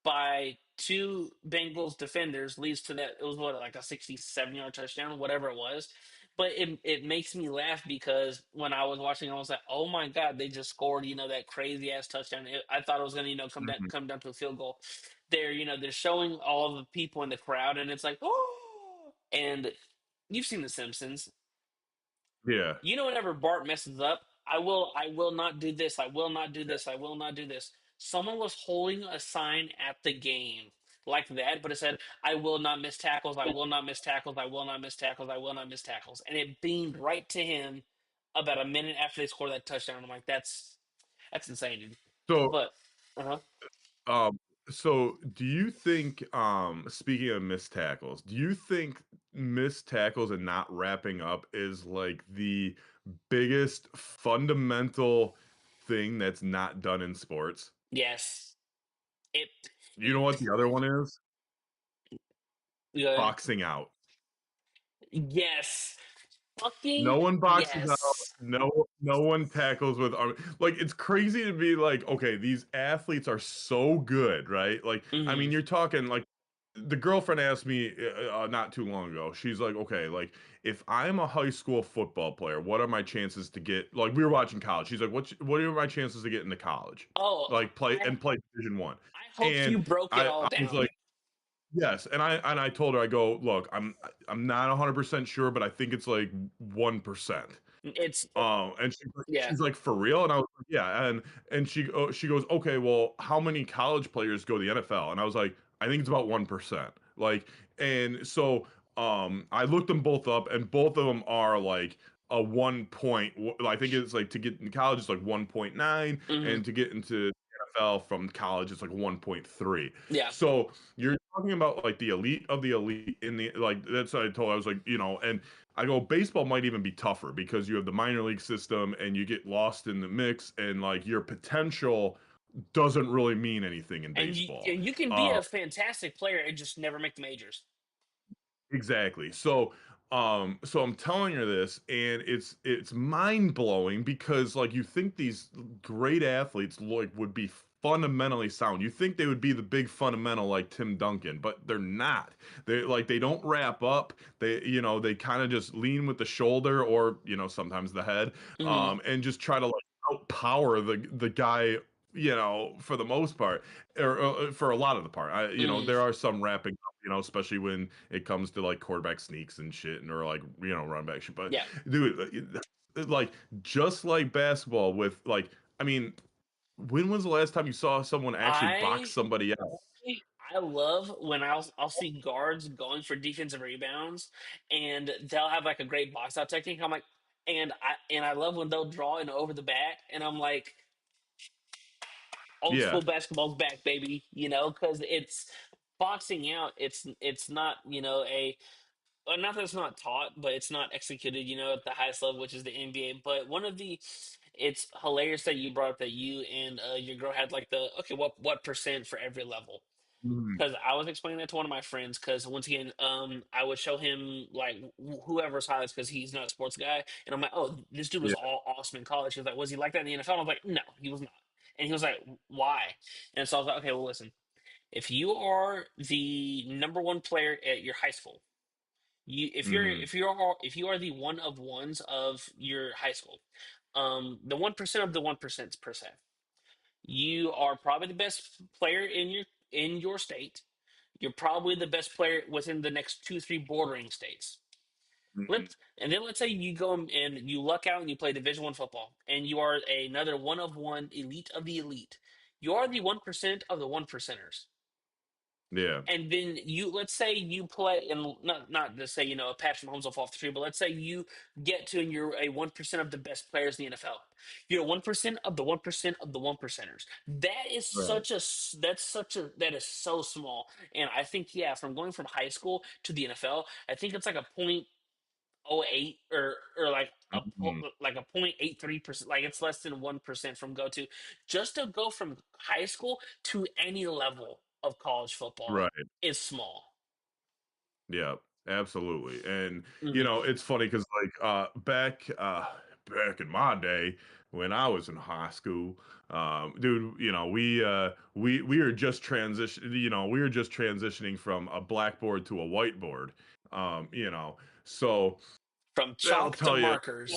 by two Bengals defenders leads to that. It was what, like a 67-yard touchdown, whatever it was. But it makes me laugh because when I was watching, I was like, "Oh my god, they just scored!" That crazy ass touchdown. I thought it was going to Mhm. come down to a field goal. They're showing all the people in the crowd, and it's like, oh. And you've seen The Simpsons. Yeah. Whenever Bart messes up, I will not do this. I will not do this. I will not do this. Someone was holding a sign at the game like that, but it said, I will not miss tackles. I will not miss tackles. I will not miss tackles. I will not miss tackles. And it beamed right to him about a minute after they scored that touchdown. I'm like, that's insane, dude. So, But, uh-huh. um, so do you think, speaking of missed tackles, do you think missed tackles and not wrapping up is like the biggest fundamental thing that's not done in sports? Yes. It, You know what the other one is? Go ahead. Boxing out. Yes. Fucking No one boxes out. yes. No one tackles with arm. Like it's crazy to be like, okay, these athletes are so good, right? Like, I Hmm. mean, you're talking like the girlfriend asked me not too long ago. She's like, okay, like if I'm a high school football player, what are my chances to get? Like we were watching college. She's like, what are my chances to get into college? Oh, Like play Division One. I hope And you broke it all I was down. like. Yes, and I told her I go, look, I'm not 100% sure, but I think it's like 1%. It's And yeah. she's like for real, and I was like, yeah, and she goes, okay, well, how many college players go to the NFL? And I was like, I think it's about 1%. Like, and so I looked them both up, and both of them are like a 1 point. I think it's like to get in college, it's like 1.9, Hmm. and to get into the NFL from college, it's like 1.3. Yeah. So you're talking about like the elite of the elite in the like. That's what I told. I was like, and I go, baseball might even be tougher because you have the minor league system, and you get lost in the mix, and like your potential doesn't really mean anything in baseball. And you can be Uh, a fantastic player and just never make the majors. Exactly. So I'm telling her this, and it's mind blowing because like you think these great athletes like would be fundamentally sound. You think they would be the big fundamental like Tim Duncan, but they're not. They don't wrap up. They kind of just lean with the shoulder or sometimes the head, Hmm. and just try to like outpower the guy. For the most part, or for a lot of the part, Hmm. there are some wrapping especially when it comes to like quarterback sneaks and shit, and or like run back shit. But Yeah. dude, like just like basketball, with like, I mean, when was the last time you saw someone actually box I somebody out? I love when I'll see guards going for defensive rebounds, and they'll have like a great box out technique. I'm like, and I love when they'll draw in over the back, and I'm like, old Yeah. school basketball's back, baby. Because it's boxing out. It's not a well, not that it's not taught, but it's not executed, at the highest level, which is the NBA. But it's hilarious that you brought up that you and your girl had like the okay, what percent for every level? Mhm. Because I was explaining that to one of my friends. Because once again, I would show him like whoever's highlights because he's not a sports guy, and I'm like, oh, this dude was Yeah. all awesome in college. He was like, was he like that in the NFL? And I was like, no, he was not. And he was like, why? And so I was like, okay, well, listen, if you are the number one player at your high school, Hmm. if you are the one of ones of your high school, the 1% of the 1% per se, you are probably the best player in your state. You're probably the best player within the next two, three bordering states. Hmm. Let's say you go and you luck out and you play Division I football, and you are another one of one elite of the elite. You are the 1% of the one percenters. Yeah. And then let's say you play, and not to say a Patrick Mahomes will fall off the tree, but let's say you get to and you're a 1% of the best players in the NFL. You're 1% of the 1% of the one percenters. Right. That is so small. And I think from going from high school to the NFL, I think it's like a point oh eight or Mhm. like a 0.83%, like it's less than 1% from go to just to go from high school to any level of college football Right. is small. Yeah, absolutely. And Hmm. it's funny because like back in my day when I was in high school, dude, we were just transitioning from a blackboard to a whiteboard. So From I'll chalk to tell you, markers.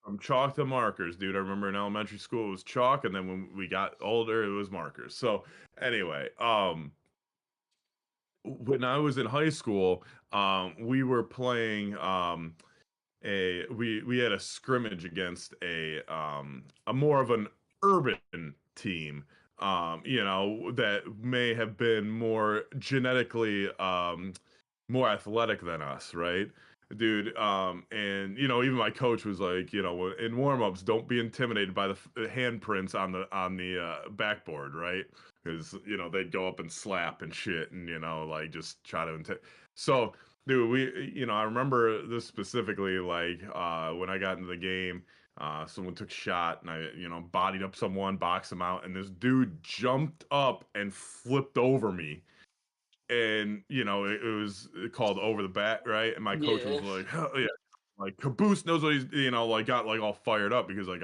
from chalk to markers, dude. I remember in elementary school it was chalk, and then when we got older, it was markers. So anyway, when I was in high school, we were playing we had a scrimmage against a more of an urban team, that may have been more genetically more athletic than us, right? Dude, and even my coach was like, in warm-ups, don't be intimidated by the handprints on the backboard, right? Because they'd go up and slap and shit, and like just try to so, dude, I remember this specifically, like when I got into the game, someone took a shot, and I bodied up someone, boxed him out, and this dude jumped up and flipped over me, and it was called over the bat, right? And my coach was Yeah. like, hell yeah, like Caboose knows what he's, like got like all fired up because like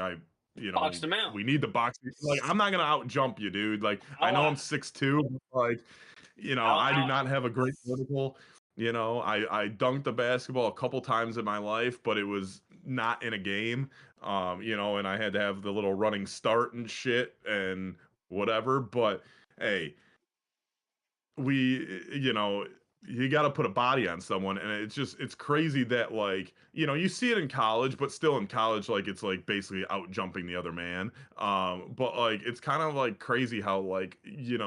Boxed them out. we need the box. Like I'm not gonna out jump you, dude. Like I I'll know uh, I'm 6'2", like I do I'll not have a great vertical. I dunked the basketball a couple times in my life, but it was not in a game. And I had to have the little running start and shit and whatever. But hey, you got to put a body on someone, and it's crazy that like you see it in college, but still in college, like it's like basically out jumping the other man. But like it's kind of like crazy how like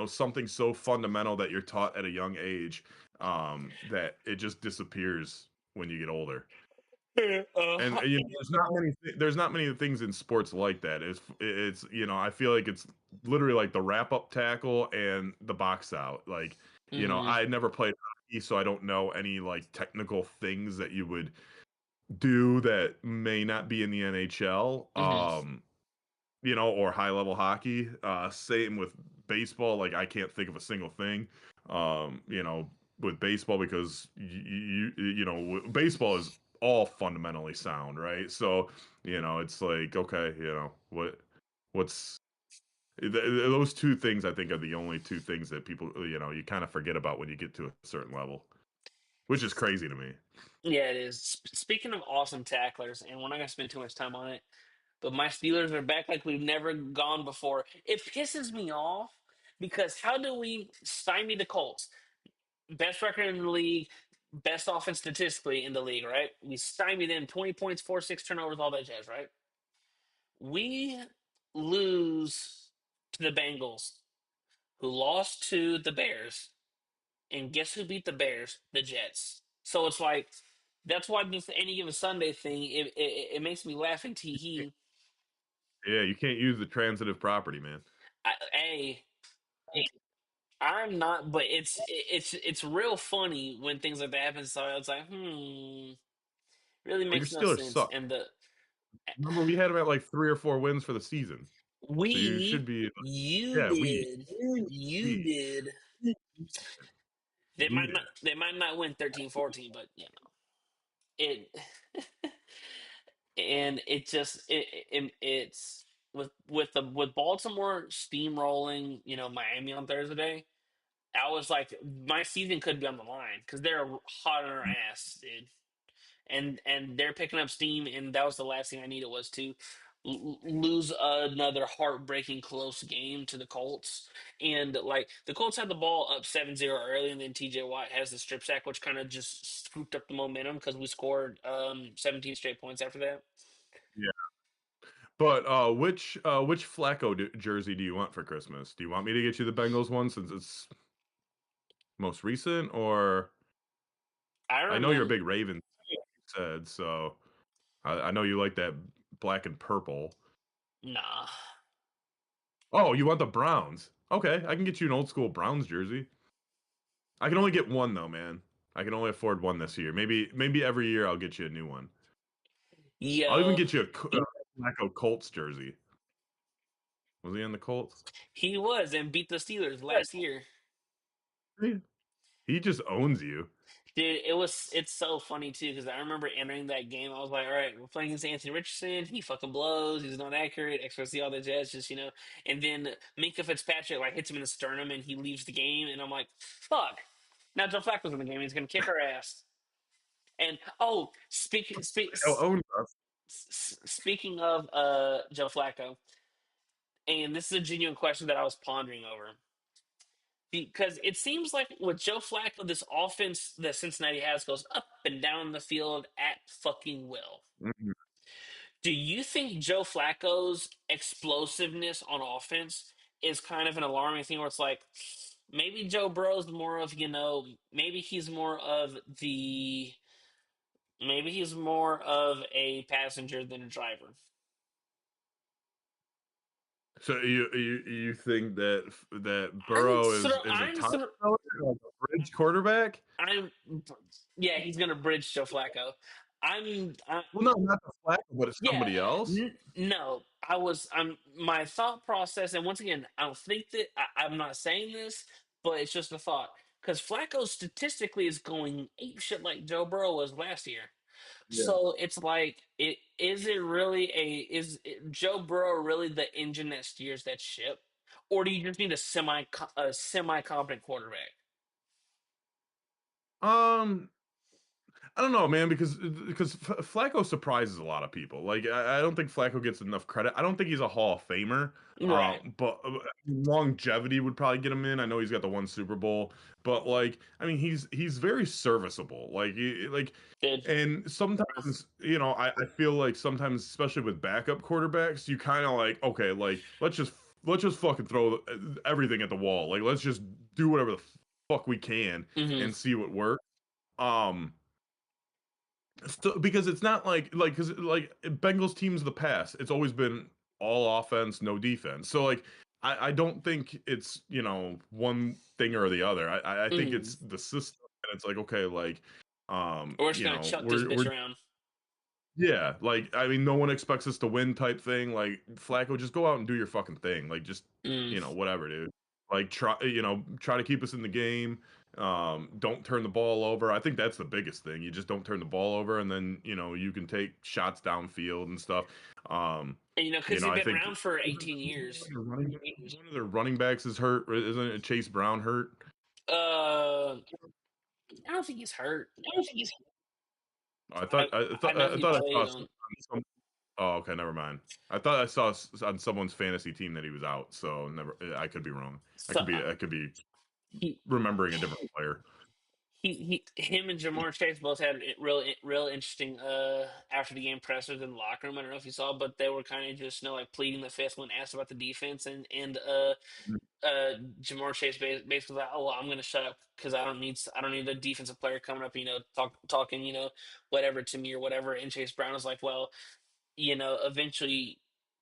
something so fundamental that you're taught at a young age, that it just disappears when you get older. And Uh, there's not many things in sports like that. It's I feel like it's literally like the wrap up tackle and the box out. Like, hmm I never played hockey, so I don't know any like technical things that you would do that may not be in the NHL. hmm Or high level hockey. Same with baseball. Like I can't think of a single thing. With baseball because baseball is all fundamentally sound, right? So it's like okay, what's those two things I think are the only two things that people you kind of forget about when you get to a certain level, which is crazy to me. Yeah, it is. Speaking of awesome tacklers, and we're not gonna spend too much time on it, but my Steelers are back like we've never gone before. It pisses me off because how do we stymie the Colts? Best record in the league, best offense statistically in the league, right? We stymie them 20 points, 4, 6 turnovers, all that jazz, right? We lose to the Bengals, who lost to the Bears. And guess who beat the Bears? The Jets. So it's like, that's why this any given Sunday thing, it makes me laugh and tee hee. Yeah, you can't use the transitive property, man. Hey, I'm not, but it's real funny when things like that happen. So I was like, really Well, your makes no Steelers sense. suck. And the Remember, we had them at like 3 or 4 wins for the season. So you should we be, you yeah, did you we, did we did. they might not win 13-14, but it and it just it's with Baltimore steamrolling, Miami on Thursday. I was like, my season could be on the line because they're hot on our ass, dude. And they're picking up steam, and that was the last thing I needed was to lose another heartbreaking close game to the Colts. And like the Colts had the ball up 7-0 early, and then TJ Watt has the strip sack, which kind of just scooped up the momentum because we scored 17 straight points after that. Yeah. But which Flacco jersey do you want for Christmas? Do you want me to get you the Bengals one since it's most recent, or I I know you're a remember, big Ravens said, so I know you like that black and purple. nah. Oh, you want the Browns? Okay, I can get you an old school Browns jersey. I can only get one though, man. I can only afford one this year. Maybe every year I'll get you a new one. I'll even Yo, get you a Flacco Colts jersey. Was he on the Colts? he was and beat the Steelers last year. Yeah. He just owns you. Dude, it's so funny too because I remember entering that game. I was like, all right, we're playing against Anthony Richardson. He fucking blows. He's not accurate. XYZ, all the jazz, And then Minka Fitzpatrick like hits him in the sternum and he leaves the game. And I'm like, fuck. Now Joe Flacco's in the game. He's gonna kick our ass. And oh, He'll own us. speaking of Joe Flacco, and this is a genuine question that I was pondering over. Because it seems like with Joe Flacco, this offense that Cincinnati has goes up and down the field at fucking will. Mhm. Do you think Joe Flacco's explosiveness on offense is kind of an alarming thing where it's like maybe Joe Burrow's more of, maybe he's more of maybe he's more of a passenger than a driver? So you think that Burrow is a I'm top seller, like a bridge quarterback? I'm yeah, he's gonna bridge Joe Flacco. I, Well, no, not the Flacco, but it's Yeah, somebody else. no, I'm my thought process, and once again, I don't think that I'm not saying this, but it's just a thought because Flacco statistically is going ape shit like Joe Burrow was last year. Yeah. So it's like, it really Joe Burrow really the engine that steers that ship, or do you just need a semi competent quarterback? Um, I don't know, man, because Flacco surprises a lot of people. Like I don't think Flacco gets enough credit. I don't think he's a Hall of Famer. Right, But longevity would probably get him in. I know he's got the one Super Bowl, but like I mean, he's very serviceable. dude. And sometimes I feel like sometimes, especially with backup quarterbacks, you kind of like okay, like let's just fucking throw everything at the wall. Like let's just do whatever fuck we can Hmm. and see what works. Um, because it's not like because like Bengals teams of the past, it's always been all offense, no defense. So like I don't think it's one thing or the other. I think Hmm. it's the system, and it's like okay, like We're just gonna chuck this we're bitch around. yeah, like I mean, no one expects us to win type thing. Like Flacco, just go out and do your fucking thing. Like just Mm. whatever, dude. Like try to keep us in the game. Don't turn the ball over. I think that's the biggest thing. You just don't turn the ball over, and then you can take shots downfield and stuff. Um, And because they've I been think around for 18 years. one of their running backs is hurt, isn't it? Chase Brown hurt. Uh, I don't think he's hurt. I I know I he thought I saw played on. some. Oh, okay, never mind. I thought I saw on someone's fantasy team that he was out, so never. I could be wrong. So I could be he remembering a different player. him and Jamar Chase both had real interesting after the game pressers in the locker room. I don't know if you saw, but they were kind of just like pleading the fifth when asked about the defense, and Jamar Chase basically was like, oh well, I'm gonna shut up because I don't need a defensive player coming up, talking whatever to me or whatever. And Chase Brown was like, well, eventually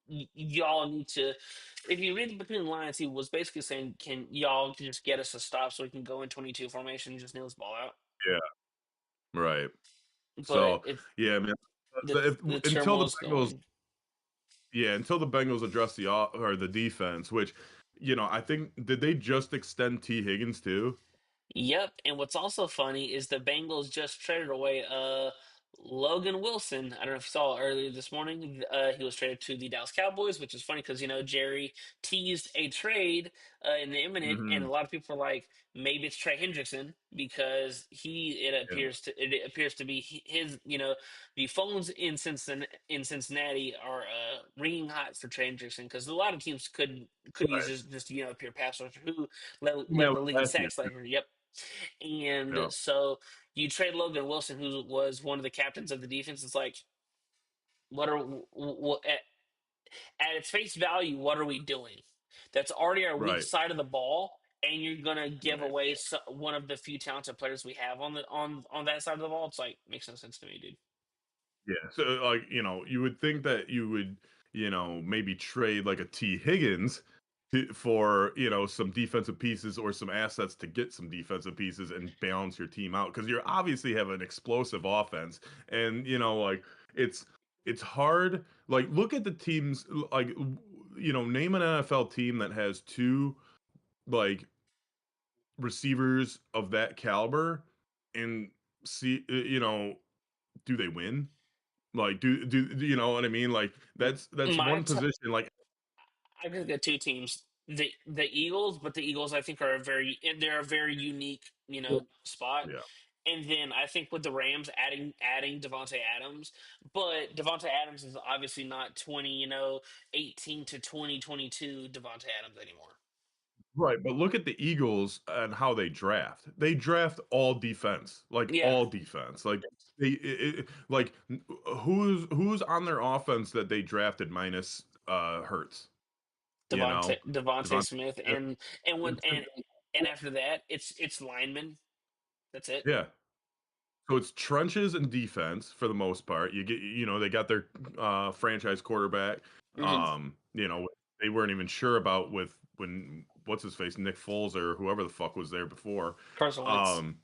y'all need to. If you read between the lines, he was basically saying, can y'all just get us a stop so we can go in 22 formation and just nail this ball out? Yeah, right. But So yeah, man. the Until the turmoil's Bengals, going. yeah, until the Bengals address or the defense, which I think did they just extend T Higgins too? Yep, and what's also funny is the Bengals just traded away Logan Wilson. I don't know if you saw earlier this morning. He was traded to the Dallas Cowboys, which is funny because Jerry teased a trade in the imminent, and a Hmm. lot of people are like, maybe it's Trey Hendrickson because Yeah, it appears to be his the phones in Cincinnati are ringing hot for Trey Hendrickson because a lot of teams could use right. just a pure pass rusher who led Yeah, the league in last year. sacks last year. Yep. And Yeah, so you trade Logan Wilson, who was one of the captains of the defense. It's like, at its face value, what are we doing? That's already our weak right. side of the ball, and you're gonna give Right. away one of the few talented players we have on that side of the ball. It's like makes no sense to me, dude. Yeah. So like, you would think that you would, maybe trade like a T Higgins for, some defensive pieces or some assets to get some defensive pieces and balance your team out because you obviously have an explosive offense and, like it's it's hard. Like look at the teams like name an NFL team that has two like receivers of that caliber and see do they win? Like, do you know what I mean? Like, that's My one t- position. Like, I could get two teams. The Eagles, but the Eagles I think are they're a very unique, spot. yeah, And then I think with the Rams adding Devonte Adams, but Devonte Adams is obviously not 18 to 2022 Devonte Adams anymore. right. But look at the Eagles and how they draft. They draft all defense, like Yeah, all defense. Like like who's on their offense that they drafted minus Hurts. You know, Devonte Devontae Smith Smith. and when and after that it's linemen. That's it. Yeah. So it's trenches and defense for the most part. They got their franchise quarterback. Hmm. They weren't even sure about with when what's his face Nick Foles or whoever the fuck was there before. Carson Wentz. Um,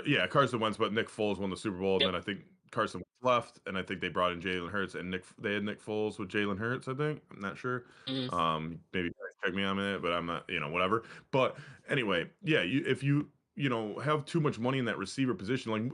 yeah, Carson Wentz, but Nick Foles won the Super Bowl, and Yep. then I think Carson Wentz left, and I think they brought in Jalen Hurts, and they had Nick Foles with Jalen Hurts. I think I'm not sure. Hmm. Maybe check me on it, but I'm not, whatever. But anyway, yeah, if you have too much money in that receiver position,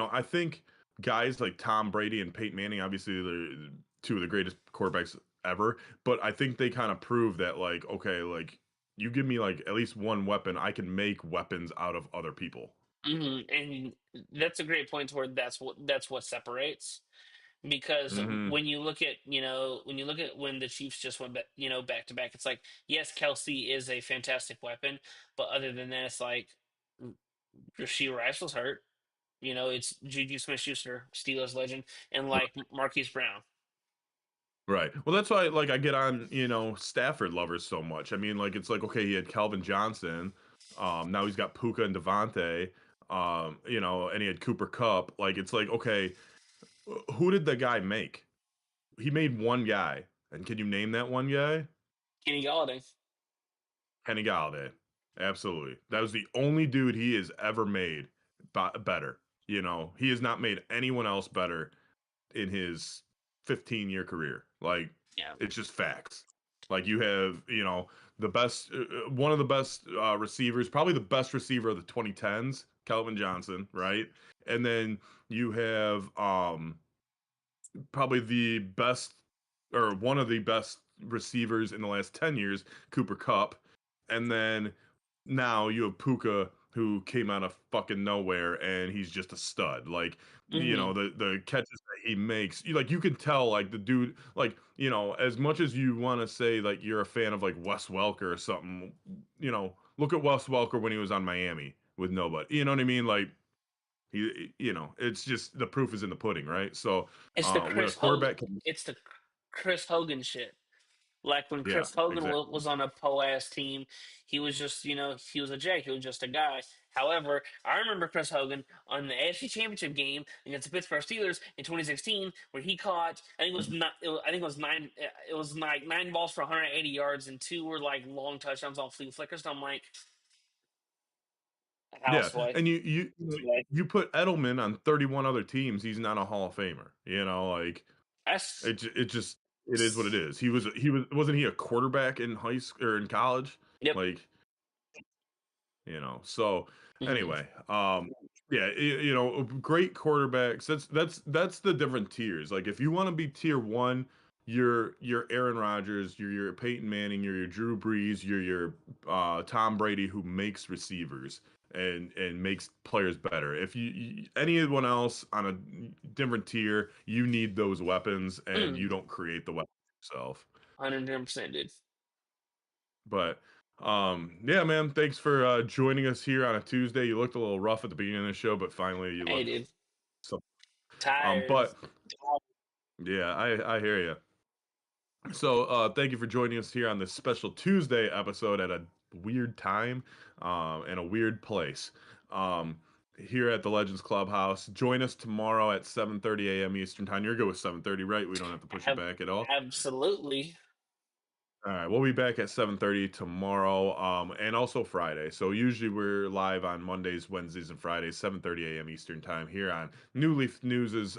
I think guys like Tom Brady and Peyton Manning, obviously they're two of the greatest quarterbacks ever, but I think they kind of prove that like okay, like you give me like at least one weapon, I can make weapons out of other people. And that's a great point to where that's what separates. Because Hmm. when you look at when the Chiefs just went back, back to back, it's like yes, Kelsey is a fantastic weapon, but other than that, it's like Rasheed Rice was hurt. It's Juju Smith-Schuster, Steelers legend, and like Marquise Brown. Right. Well, that's why like I get on, Stafford lovers so much. I mean, like it's like okay, he had Calvin Johnson, Now he's got Puka and Devontae. And he had Cooper Cup. Like it's like, okay, who did the guy make? He made one guy, and can you name that one guy? Kenny Galladay. Kenny Galladay. Absolutely, that was the only dude he has ever made better. He has not made anyone else better in his 15-year career. Like, Yeah. it's just facts. Like, you have, the best, one of the best receivers, probably the best receiver of the 2010s, Calvin Johnson, right? And then you have probably the best or one of the best receivers in the last 10 years, Cooper Cup. And then now you have Puka who came out of fucking nowhere and he's just a stud. Like, Hmm. the catches that he makes, you can tell like the dude, like, as much as you want to say like you're a fan of like Wes Welker or something, look at Wes Welker when he was on Miami with nobody. You know what I mean? Like it's just the proof is in the pudding, right? So It's the when a Chris Hogan. quarterback can, It's the Chris Hogan shit. Like when yeah, Chris Hogan exactly. was on a po ass team, he was just, he was a jack. He was just a guy. However, I remember Chris Hogan on the AFC Championship game against the Pittsburgh Steelers in 2016, where he caught, I think it was not, I think it was like 9 balls for 180 yards, and 2 were like long touchdowns on flea flickers. And I'm like, Yeah, houseway. and you put Edelman on 31 other teams, he's not a Hall of Famer. Like That's, it is what it is. He was wasn't he a quarterback in high school or in college? yep. Like, so Hmm. anyway, yeah, great quarterbacks. That's the different tiers. Like if you want to be tier one, you're Aaron Rodgers, you're your Peyton Manning, you're your Drew Brees, you're your Tom Brady who makes receivers and makes players better. If anyone else on a different tier, you need those weapons and you don't create the weapons yourself. 110%, dude. But yeah, man, thanks for joining us here on a Tuesday. You looked a little rough at the beginning of the show, but finally you Hey, look dude. so Tired. but yeah, I hear you. So thank you for joining us here on this special Tuesday episode at a weird time and a weird place. Here at the Legends Clubhouse. Join us tomorrow at 7:30 a.m. Eastern Time. You're good with 7:30, right? We don't have to push it Ab- back at all. Absolutely. All right, we'll be back at 7:30 tomorrow, and also Friday. So usually we're live on Mondays, Wednesdays, and Fridays, 7:30 a.m. Eastern time here on New Leaf News's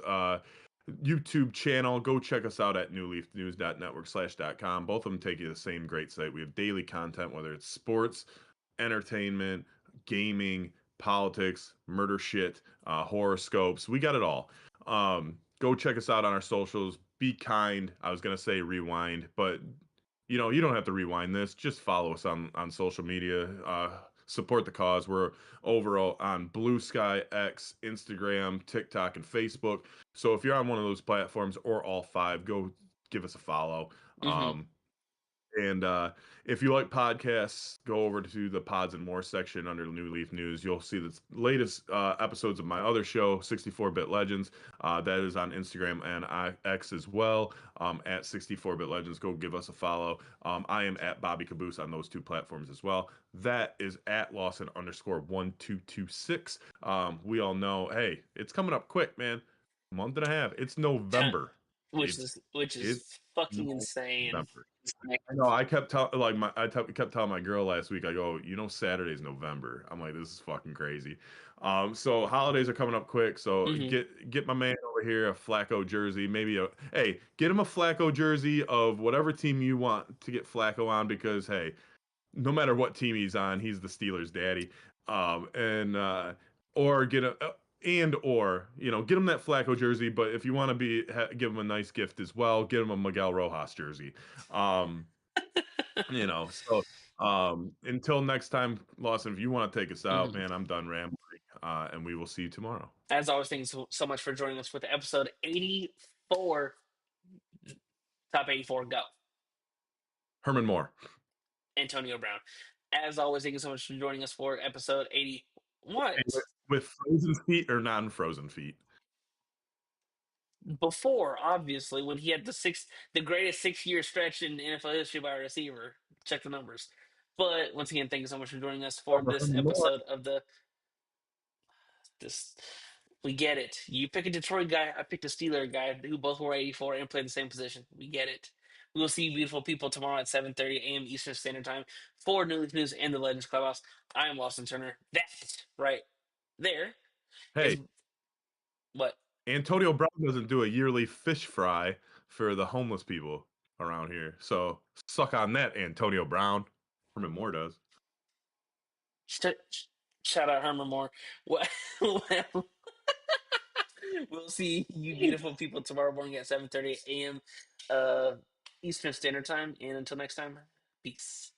YouTube channel. Go check us out at newleafnews.network/.com. Both of them take you to the same great site. We have daily content, whether it's sports, entertainment, gaming, politics, murder shit, horoscopes. We got it all. Go check us out on our socials. Be kind. I was gonna say rewind, but you don't have to rewind this. Just follow us on social media. Support the cause. We're over on Blue Sky, X, Instagram, TikTok, and Facebook. So if you're on one of those platforms or all five, go give us a follow. Hmm. And if you like podcasts, go over to the Pods and More section under New Leaf News. You'll see the latest episodes of my other show, 64-Bit Legends. That is on Instagram and X as well, at 64-Bit Legends. Go give us a follow. I am at Bobby Kaboose on those two platforms as well. That is at Lawson _1226. We all know, hey, it's coming up quick, man. Month and a half. It's November. which It's is which it's is fucking insane. November. I know. I kept telling like kept telling my girl last week. I go, Saturday's November. I'm like, this is fucking crazy. So holidays are coming up quick. So Hmm. get my man over here a Flacco jersey. Maybe get him a Flacco jersey of whatever team you want to get Flacco on because hey, no matter what team he's on, he's the Steelers' daddy. And or get a and or get him that Flacco jersey. But if you want to give him a nice gift as well, get him a Miguel Rojas jersey. Um, so until next time, Lawson, if you want to take us out, Hmm. man, I'm done rambling. And we will see you tomorrow. As always, thanks so much for joining us with episode 84. Top 84, go. Herman Moore. Antonio Brown. As always, thank you so much for joining us for episode 80. And What? with frozen feet or non-frozen feet? Before, obviously, when he had the greatest 6-year stretch in NFL history by a receiver. Check the numbers. But once again, thank you so much for joining us for Over this Herman Moore. episode of the this. We get it. You pick a Detroit guy, I picked a Steeler guy who both wore 84 and played the same position. We get it. We will see you beautiful people tomorrow at 7:30 a.m. Eastern Standard Time for Newly News and the Legends Clubhouse. I am Lawson Turner. That right there Hey, is what Antonio Brown doesn't do a yearly fish fry for the homeless people around here. So suck on that, Antonio Brown. Herman Moore does. sh- shout out Herman Moore. Well, well, we'll see you beautiful people tomorrow morning at 7:30 a.m. Eastern Standard Time. And until next time, peace.